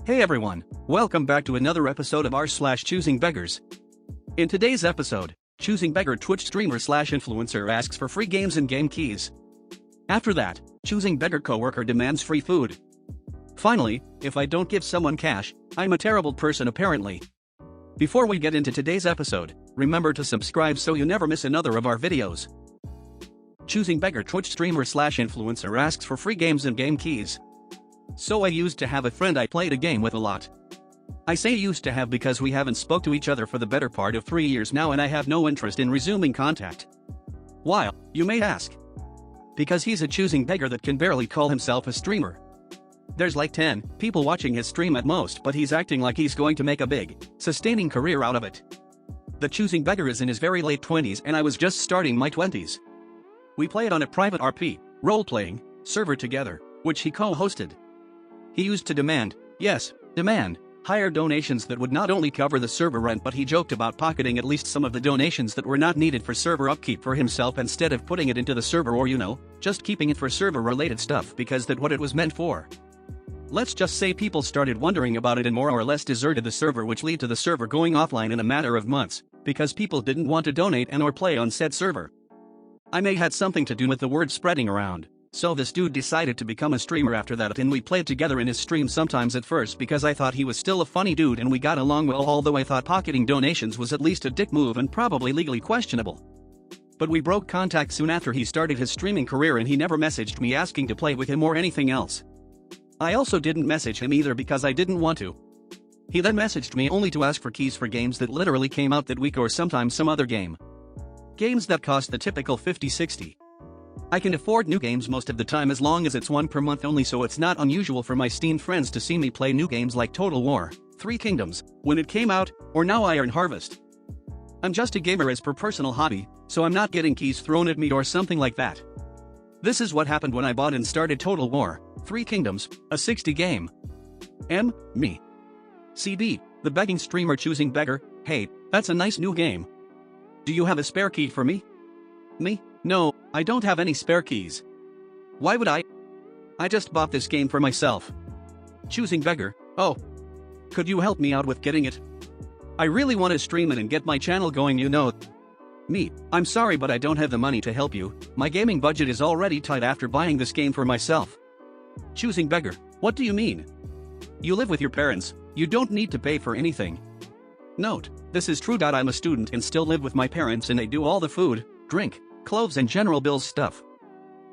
Hey everyone, welcome back to another episode of rSlash Choosing Beggars. In today's episode, Choosing Beggar Twitch streamer / influencer asks for free games and game keys. After that, Choosing Beggar coworker demands free food. Finally, if I don't give someone cash, I'm a terrible person apparently. Before we get into today's episode, remember to subscribe so you never miss another of our videos. Choosing Beggar Twitch streamer / influencer asks for free games and game keys. So I used to have a friend I played a game with a lot. I say used to have because we haven't spoke to each other for the better part of 3 years now and I have no interest in resuming contact. Why, you may ask? Because he's a choosing beggar that can barely call himself a streamer. There's like 10 people watching his stream at most, but he's acting like he's going to make a big, sustaining career out of it. The choosing beggar is in his very late 20s and I was just starting my 20s. We played on a private RP, role-playing, server together, which he co-hosted. He used to demand, higher donations that would not only cover the server rent, but he joked about pocketing at least some of the donations that were not needed for server upkeep for himself instead of putting it into the server or just keeping it for server related stuff because that's what it was meant for. Let's just say people started wondering about it and more or less deserted the server, which led to the server going offline in a matter of months because people didn't want to donate and or play on said server. I may had something to do with the word spreading around. So this dude decided to become a streamer after that, and we played together in his stream sometimes at first because I thought he was still a funny dude and we got along well, although I thought pocketing donations was at least a dick move and probably legally questionable. But we broke contact soon after he started his streaming career and he never messaged me asking to play with him or anything else. I also didn't message him either because I didn't want to. He then messaged me only to ask for keys for games that literally came out that week or sometimes some other game. Games that cost the typical $50-$60. I can afford new games most of the time as long as it's one per month only, so it's not unusual for my Steam friends to see me play new games like Total War, 3 Kingdoms, when it came out, or now Iron Harvest. I'm just a gamer as per personal hobby, so I'm not getting keys thrown at me or something like that. This is what happened when I bought and started Total War, 3 Kingdoms, a 60 game. Me. CB, the begging streamer choosing beggar, hey, that's a nice new game. Do you have a spare key for me? Me? No, I don't have any spare keys. Why would I? I just bought this game for myself. Choosing beggar, oh. Could you help me out with getting it? I really want to stream it and get my channel going, Me, I'm sorry but I don't have the money to help you, my gaming budget is already tight after buying this game for myself. Choosing beggar, what do you mean? You live with your parents, you don't need to pay for anything. Note, this is true. I'm a student and still live with my parents and they do all the food, drink, clothes and general bills stuff.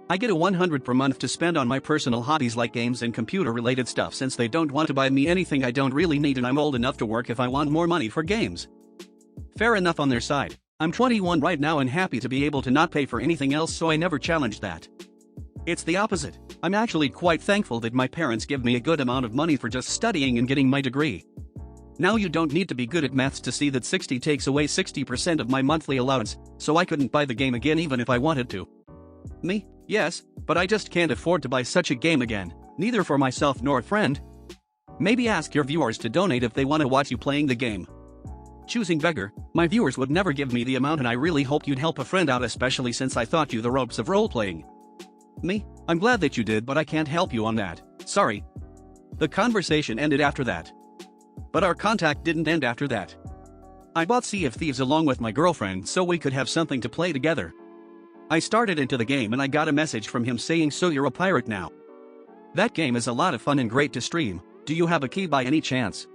I get a $100 per month to spend on my personal hobbies like games and computer related stuff since they don't want to buy me anything I don't really need and I'm old enough to work if I want more money for games. Fair enough on their side. I'm 21 right now and happy to be able to not pay for anything else, so I never challenged that. It's the opposite. I'm actually quite thankful that my parents give me a good amount of money for just studying and getting my degree. Now you don't need to be good at maths to see that 60 takes away 60% of my monthly allowance, so I couldn't buy the game again even if I wanted to. Me? Yes, but I just can't afford to buy such a game again, neither for myself nor a friend. Maybe ask your viewers to donate if they want to watch you playing the game. Choosing beggar, my viewers would never give me the amount and I really hoped you'd help a friend out, especially since I taught you the ropes of role-playing. Me? I'm glad that you did, but I can't help you on that, sorry. The conversation ended after that. But our contact didn't end after that. I bought Sea of Thieves along with my girlfriend so we could have something to play together. I started into the game and I got a message from him saying, "So you're a pirate now." That game is a lot of fun and great to stream, do you have a key by any chance?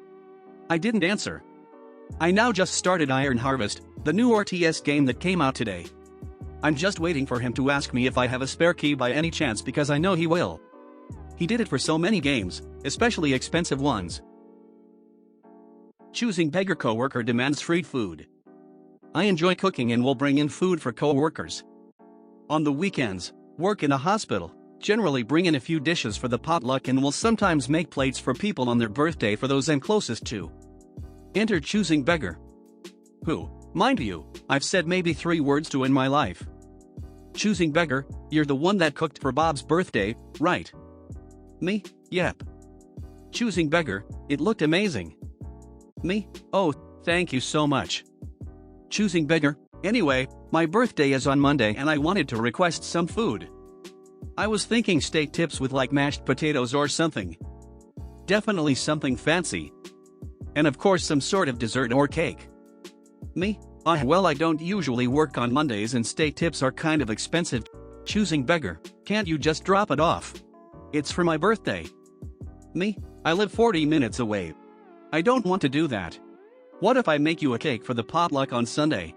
I didn't answer. I now just started Iron Harvest, the new RTS game that came out today. I'm just waiting for him to ask me if I have a spare key by any chance because I know he will. He did it for so many games, especially expensive ones. Choosing beggar coworker demands free food. I enjoy cooking and will bring in food for coworkers. On the weekends, work in a hospital, generally bring in a few dishes for the potluck and will sometimes make plates for people on their birthday for those I'm closest to. Enter choosing beggar. Who, mind you, I've said maybe 3 words to in my life. Choosing beggar, you're the one that cooked for Bob's birthday, right? Me? Yep. Choosing beggar, it looked amazing. Me? Oh, thank you so much. Choosing beggar, anyway, my birthday is on Monday and I wanted to request some food. I was thinking steak tips with like mashed potatoes or something. definitely something fancy. And of course some sort of dessert or cake. Me? Well, I don't usually work on Mondays and steak tips are kind of expensive. Choosing beggar, can't you just drop it off? It's for my birthday. Me? I live 40 minutes away. I don't want to do that. What if I make you a cake for the potluck on Sunday?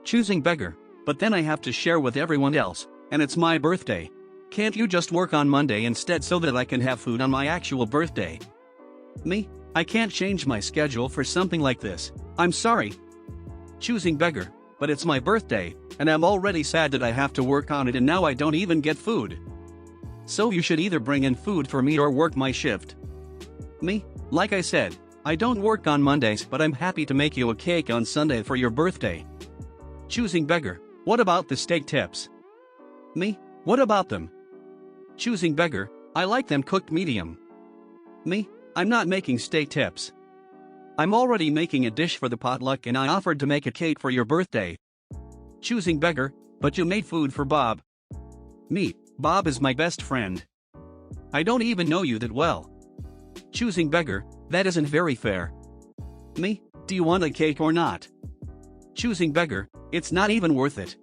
Choosing beggar, but then I have to share with everyone else, and it's my birthday. Can't you just work on Monday instead so that I can have food on my actual birthday? Me? I can't change my schedule for something like this. I'm sorry. Choosing beggar, but it's my birthday, and I'm already sad that I have to work on it and now I don't even get food. So you should either bring in food for me or work my shift. Me? Like I said, I don't work on Mondays but I'm happy to make you a cake on Sunday for your birthday. Choosing beggar, what about the steak tips? Me? What about them? Choosing beggar, I like them cooked medium. Me? I'm not making steak tips. I'm already making a dish for the potluck and I offered to make a cake for your birthday. Choosing beggar, but you made food for Bob. Me? Bob is my best friend. I don't even know you that well. Choosing beggar, that isn't very fair. Me? Do you want a cake or not? Choosing beggar, it's not even worth it.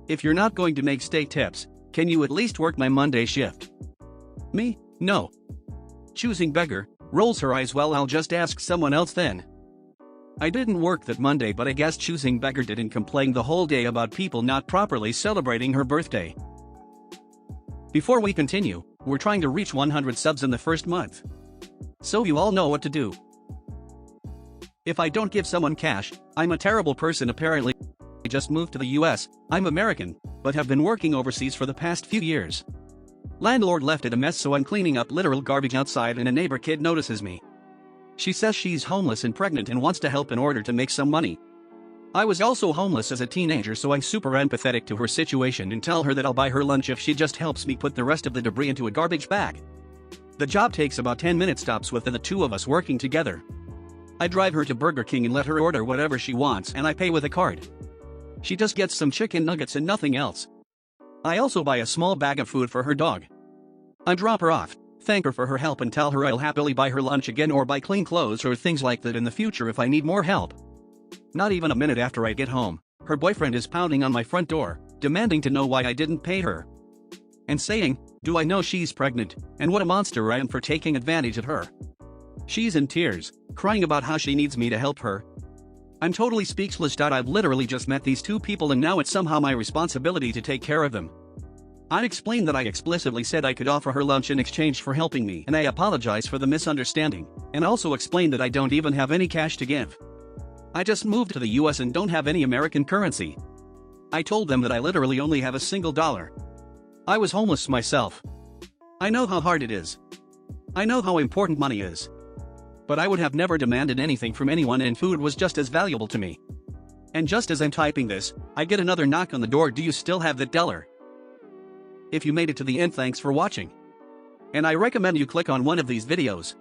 If you're not going to make steak tips, can you at least work my Monday shift? Me? No. Choosing beggar, rolls her eyes. Well, I'll just ask someone else then. I didn't work that Monday but I guess choosing beggar didn't complain the whole day about people not properly celebrating her birthday. Before we continue, we're trying to reach 100 subs in the first month. So you all know what to do. If I don't give someone cash, I'm a terrible person apparently. I just moved to the US, I'm American, but have been working overseas for the past few years. Landlord left it a mess so I'm cleaning up literal garbage outside and a neighbor kid notices me. She says she's homeless and pregnant and wants to help in order to make some money. I was also homeless as a teenager so I'm super empathetic to her situation and tell her that I'll buy her lunch if she just helps me put the rest of the debris into a garbage bag. The job takes about 10 minutes tops with the two of us working together. I drive her to Burger King and let her order whatever she wants and I pay with a card. She just gets some chicken nuggets and nothing else. I also buy a small bag of food for her dog. I drop her off, thank her for her help and tell her I'll happily buy her lunch again or buy clean clothes or things like that in the future if I need more help. Not even a minute after I get home, her boyfriend is pounding on my front door, demanding to know why I didn't pay her. And saying, do I know she's pregnant, and what a monster I am for taking advantage of her. She's in tears, crying about how she needs me to help her. I'm totally speechless. I've literally just met these two people and now it's somehow my responsibility to take care of them. I explained that I explicitly said I could offer her lunch in exchange for helping me and I apologize for the misunderstanding, and also explained that I don't even have any cash to give. I just moved to the US and don't have any American currency. I told them that I literally only have a single dollar. I was homeless myself. I know how hard it is. I know how important money is. But I would have never demanded anything from anyone and food was just as valuable to me. And just as I'm typing this, I get another knock on the door. Do you still have that dollar? If you made it to the end, thanks for watching. And I recommend you click on one of these videos.